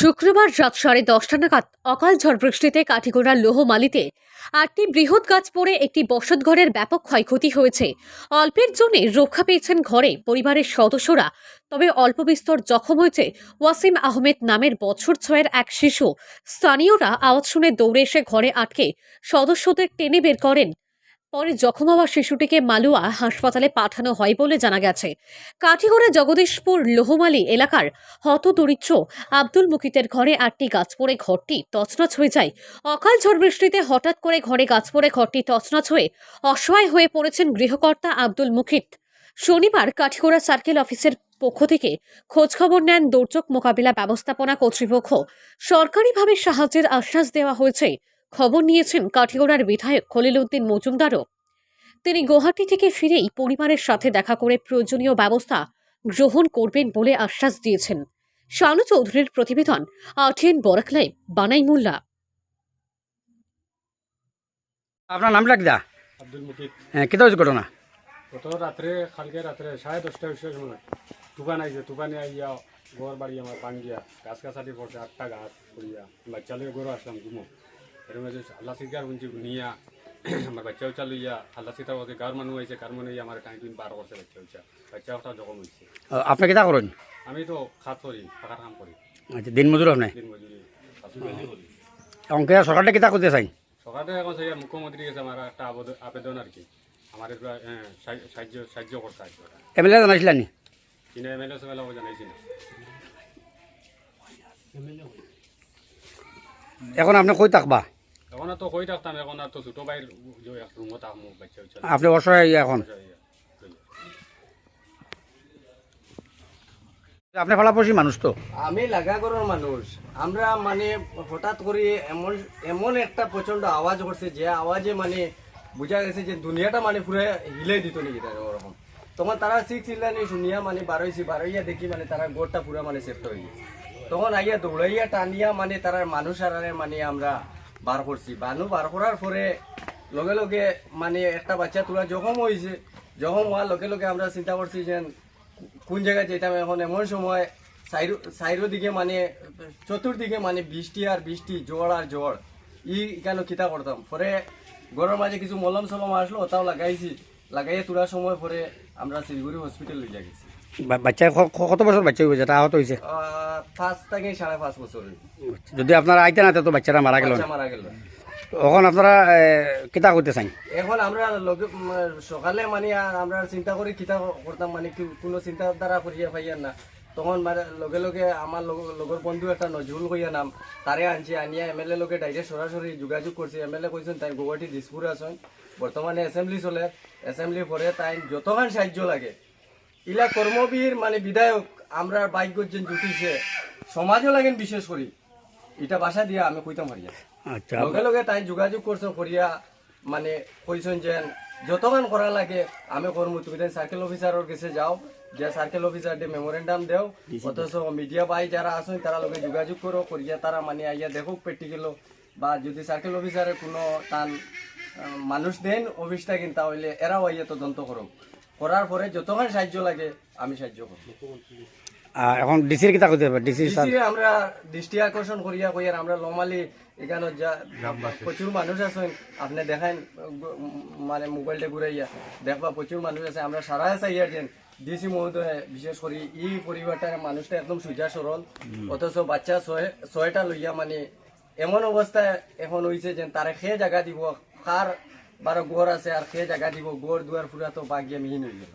শুক্রবার রাত 10:30 নাগাদ অকাল ঝড় বৃষ্টিতে কাঠিগোড়ার লোহমালিতে 8টি বৃহৎ গাছ পড়ে একটি বসতঘরের ব্যাপক ক্ষয়ক্ষতি হয়েছে। অল্পের জন্য রক্ষা পেয়েছেন ঘরে পরিবারের সদস্যরা, তবে অল্প বিস্তর জখম হয়েছে ওয়াসিম আহমেদ নামের বছর 6-এর এক শিশু। স্থানীয়রা আওয়াজ শুনে দৌড়ে এসে ঘরে আটকে সদস্যদের টেনে বের করেন। পরে জখম হওয়া শিশুটিকে মালুয়া হাসপাতালে পাঠানো হয় বলে জানা গেছে। কাঠিগড়া জগদীশপুর লোহমালী এলাকার হতদরিদ্র আব্দুল মুকিতের ঘরে 8টি গাছ পড়ে ঘরটি তছনছ হয়ে যায়। অকাল ঝড় বৃষ্টিতে হঠাৎ করে ঘরে গাছ পড়ে ঘরটি তছনছ হয়ে অসহায় হয়ে পড়েছেন গৃহকর্তা আব্দুল মুকিত। শনিবার কাঠিগড়া সার্কেল অফিসের পক্ষ থেকে খোঁজখবর নেন দুর্যোগ মোকাবিলা ব্যবস্থাপনা কর্তৃপক্ষ। সরকারিভাবে সাহায্যের আশ্বাস দেওয়া হয়েছে। খবর নিয়েছেন কাঠিগড়ার বিধায়ক খলিল উদ্দিন মজুমদারও। তিনি গুয়াহাটি থেকে ফিরেই পরিবারের সাথে দেখা করে প্রয়োজনীয় ব্যবস্থা গ্রহণ করবেন বলে আশ্বাস দিয়েছেন। শানু চৌধুরীর প্রতিবেদন, আরটিএন বরাকলাই, বানাইমুল্লা। আপনার নাম লাগদা? আব্দুল মুকিত। হ্যাঁ, কেটা হয়েছে ঘটনা? গত রাত্রে কালকে রাত্রে 10:30 সময় তুফান আইছে। তুফানে আইয়া ঘর বাড়ি আমার ভাঙ্গিয়া গাছ গাছাটি পড়ছে, 8টা গাছ পড়িয়া বাচ্চা লইয়া ঘরে আসলাম ঘুমো। এর মধ্যে আল্লাহ শিকার বুঝছি নিয়া আমার বাচ্চা উচ্চা লইয়া আল্লাহ শিকার বলতে গার মানুষ হয়েছে, গার মানুষ আমার টাইম বার করছে বাচ্চা উচ্চা। বাচ্চা একটা জখম হয়েছে। আপনি কেটা করেন? আমি তো খাত করি, পাকার কাম করি, আচ্ছা, দিন মজুর আপনি? দিন মজুরি করি। অঙ্কে সরকারটা কেটা করতে চাই? সকালে এখন সেই মুখ্যমন্ত্রী গেছে আমার একটা আবেদন আর কি, আমার সাহায্য করতে আসবে। এমএলএ জানাইছিলেন? কিনা এমএলএ সেমেলা জানাইছি না। এখন আপনি কই থাকবা? এখন আর তো কই থাকতাম, এখন আর তো ছোট ভাইয়ের রুমত থাকবো বাচ্চা উচ্চা। আপনি অসহায় এখন? আপনি ফলাপসি মানুষ তো? আমি লাগাগড়ের মানুষ। আমরা মানে হঠাৎ করে এমন এমন একটা প্রচন্ড আওয়াজ করছে, যে আওয়াজে মানে বোঝা গেছে যে দুনিয়াটা মানে পুরো হিলে দিত নাকি তার ওরকম। তখন তারা চিল্লানি শুনিয়া মানে বারোইয়া দেখি মানে তারা গোড়টা পুরো মানে সেফট হয়ে গেছে। তখন আইয়া দৌড়াইয়া টানিয়া মানে তারা মানুষ আরারে মানে আমরা বার করছি। বার করার পরে লগে লগে মানে একটা বাচ্চা তোরা জখম হয়েছে। জখম হওয়ার লগে লগে আমরা চিন্তা করছি যে কোন জায়গায় যেতাম। এখন এমন সময় সাইরো দিকে মানে চতুর্দিকে মানে বৃষ্টি আর বৃষ্টি, ঝড় আর ঝড়, কেন কিতা করতাম। পরে ঘরের মাঝে কিছু মলম সলম আসলো, ওটাও লাগাইয়ে তোলার সময় পরে আমরা শিলিগুড়ি হসপিটাল লইয়া গেছি। বাচ্চা কত বছর বাচ্চা হয়েছে? তা আহত হয়েছে 5 থেকে 5.5 বছর। যদি আপনারা আইতে না তো বাচ্চারা মারা গেল। এখন আপনারা কিতা করতে চাই? এখন আমরা সকালে মানে আমরা চিন্তা করি কিতা করতাম, মানে কোনো চিন্তা দ্বারা করিয়া পাইয়ার না। তখন মানে লগে লগে আমার লগর বন্ধু একটা নজরুল কইয়া নাম, তারে আনছি। আনিয়া এমএলএ লগে ডাইরেক্ট সরাসরি যোগাযোগ করছি। এমএলএ কইছেন তাই গুয়াহাটি দিসপুর আছেন, বর্তমানে অ্যাসেম্বলি চলে। অ্যাসেম্বলি পরে তাই যতক্ষণ সাহায্য লাগে ইলা কর্মবীর মানে বিধায়ক আমরা বাইক যেন জুটিছে, সমাজও লাগেন বিশেষ করি, এটা বাসা দিয়া আমি কইতাম পারি। আচ্ছা, লগে লগে তাই যোগাযোগ করছো করিয়া মানে কইছেন যে যতক্ষণ করা লাগে আমি করবো। তুমি তাই সার্কেল অফিসারের কাছে যাও, যে সার্কেল অফিসার দিয়ে মেমোরেন্ডাম দেও। অথচ মিডিয়া ভাই যারা আছেন তারা লগে যোগাযোগ করো করিয়া তারা মানে আইয়া দেখুক প্র্যাকটিক্যাল, বা যদি সার্কেল অফিসারের কোনো টান মানুষ দেন অফিসটা কিন, তাহলে এরাও আইয়া তদন্ত করুক। করার পরে যতক্ষণ সাহায্য লাগে আমি সাহায্য করবো। এখন ডিসির কিতা করতে হবে? ডিসি আমরা দৃষ্টি আকর্ষণ করিয়া কইয়ার আমরা লোমালি এখানে যা প্রচুর মানুষ আছেন, আপনি দেখেন মানে মোবাইলটা ঘুরাইয়া দেখবা প্রচুর মানুষ আছে। আমরা সারা চাইয়ার যেন ডিসি মহোদয় বিশেষ করে এই পরিবারটার মানুষটা একদম সোজা সরল, অথচ বাচ্চা 6টা লইয়া মানে এমন অবস্থায় এখন হয়েছে যে তারা খেয়ে জায়গা দিব, কার 12 ঘর আছে আর খেয়ে জায়গা দিব, ঘর দুয়ার ফুরা তো বাগিয়া মিহিন হয়ে গেল।